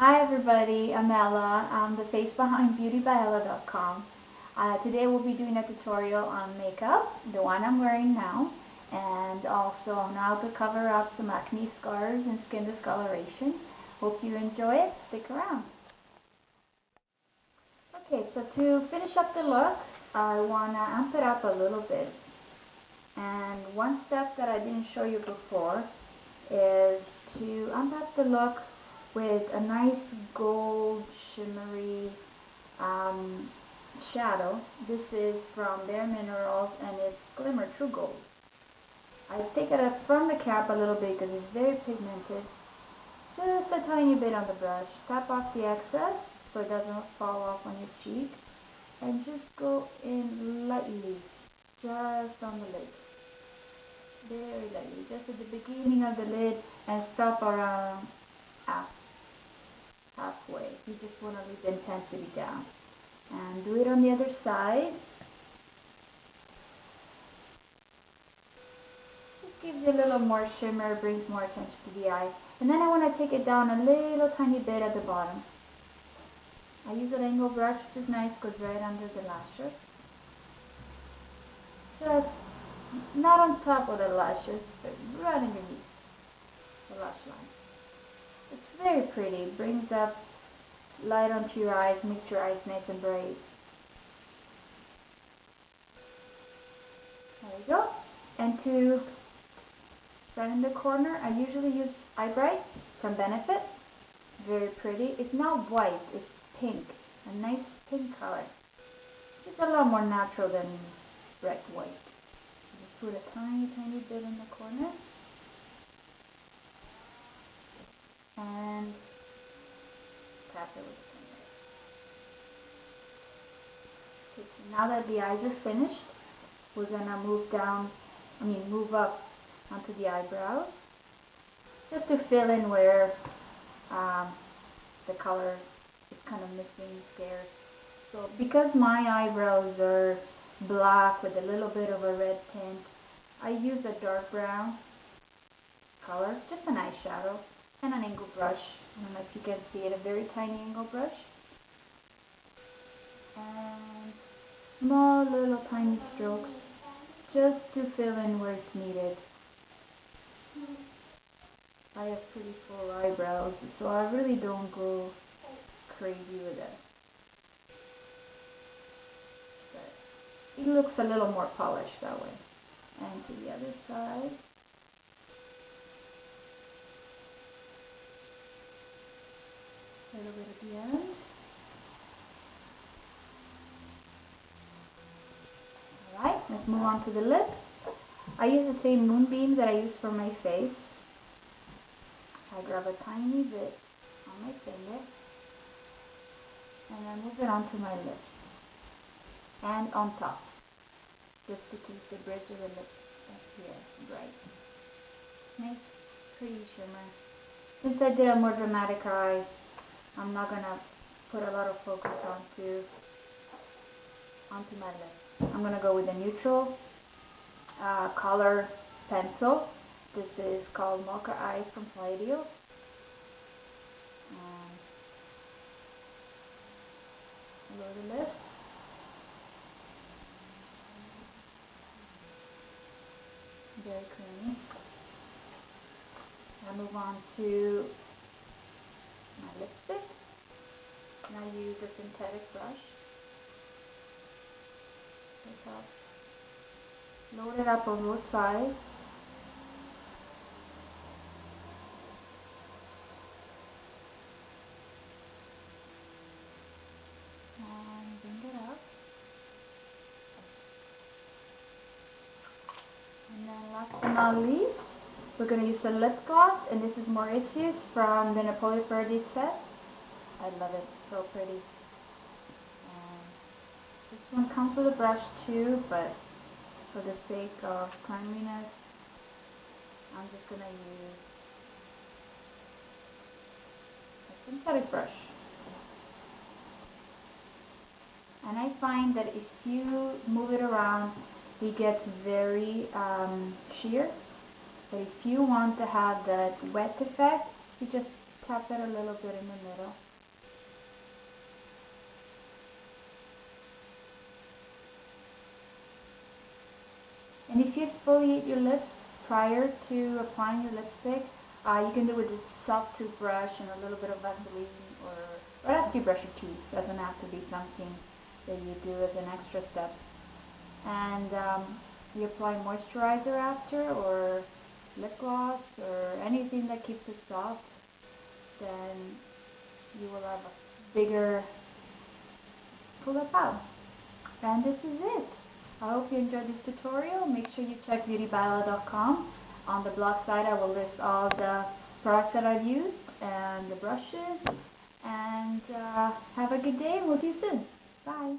Hi everybody, I'm Ella. I'm the face behind beautybyella.com. Today we'll be doing a tutorial on makeup, the one I'm wearing now, and also on how to cover up some acne scars and skin discoloration. Hope you enjoy it. Stick around. Okay, so to finish up the look, I want to amp it up a little bit. And one step that I didn't show you before is to amp up the look with a nice gold shimmery um, shadow. This is from Bare Minerals and it's Glimmer True Gold. I take it up from the cap a little bit because it's very pigmented. Just a tiny bit on the brush. Tap off the excess so it doesn't fall off on your cheek. And just go in lightly, just on the lid. Very lightly, just at the beginning of the lid and stop around halfway. You just want to leave the intensity down. And do it on the other side. Just gives you a little more shimmer, brings more attention to the eye. And then I want to take it down a little tiny bit at the bottom. I use an angle brush, which is nice, goes right under the lashes. Just not on top of the lashes, but right underneath the lash line. It's very pretty, brings up light onto your eyes, makes your eyes nice and bright. There we go. And to right in the corner, I usually use Eye Bright from Benefit. Very pretty. It's not white, it's pink. A nice pink color. It's a lot more natural than red white. Just put a tiny bit in the corner. And tap it with the finger. Okay, so now that the eyes are finished, we're gonna move up onto the eyebrows, just to fill in where the color is kind of missing, scarce. So because my eyebrows are black with a little bit of a red tint, I use a dark brown color, just an eyeshadow, and an angle brush. I don't know if you can see it, a very tiny angle brush. And small little tiny strokes, just to fill in where it's needed. I have pretty full eyebrows, so I really don't go crazy with it. But it looks a little more polished that way. And to the other side. A little bit at the end. Alright, let's move on to the lips. I use the same moonbeam that I use for my face. I grab a tiny bit on my finger and I move it onto my lips and on top, just to keep the bridge of the lips up here bright. Nice, pretty shimmer. Since I did a more dramatic eye, I'm not gonna put a lot of focus onto my lips. I'm gonna go with a neutral color pencil. This is called Mocha Eyes from Palladium. Below the lips. Very creamy. I move on to my lipstick. And I use a synthetic brush. Load it up on both sides. And bring it up. And then last but not least, we're going to use a lip gloss, and this is Mauritius from the Napoli Paradise set. I love it, so pretty. And this one comes with a brush too, but for the sake of cleanliness, I'm just going to use a synthetic brush. And I find that if you move it around, it gets very sheer. But if you want to have that wet effect, you just tap it a little bit in the middle. And if you exfoliate your lips prior to applying your lipstick, you can do it with a soft toothbrush and a little bit of Vaseline, or right after you brush your teeth. It doesn't have to be something that you do as an extra step. And you apply moisturizer after, or lip gloss, or anything that keeps it soft, then you will have a bigger pull up out. And this is it. I hope you enjoyed this tutorial. Make sure you check beautybyella.com. On the blog site I will list all the products that I've used and the brushes. And have a good day, and we'll see you soon. Bye.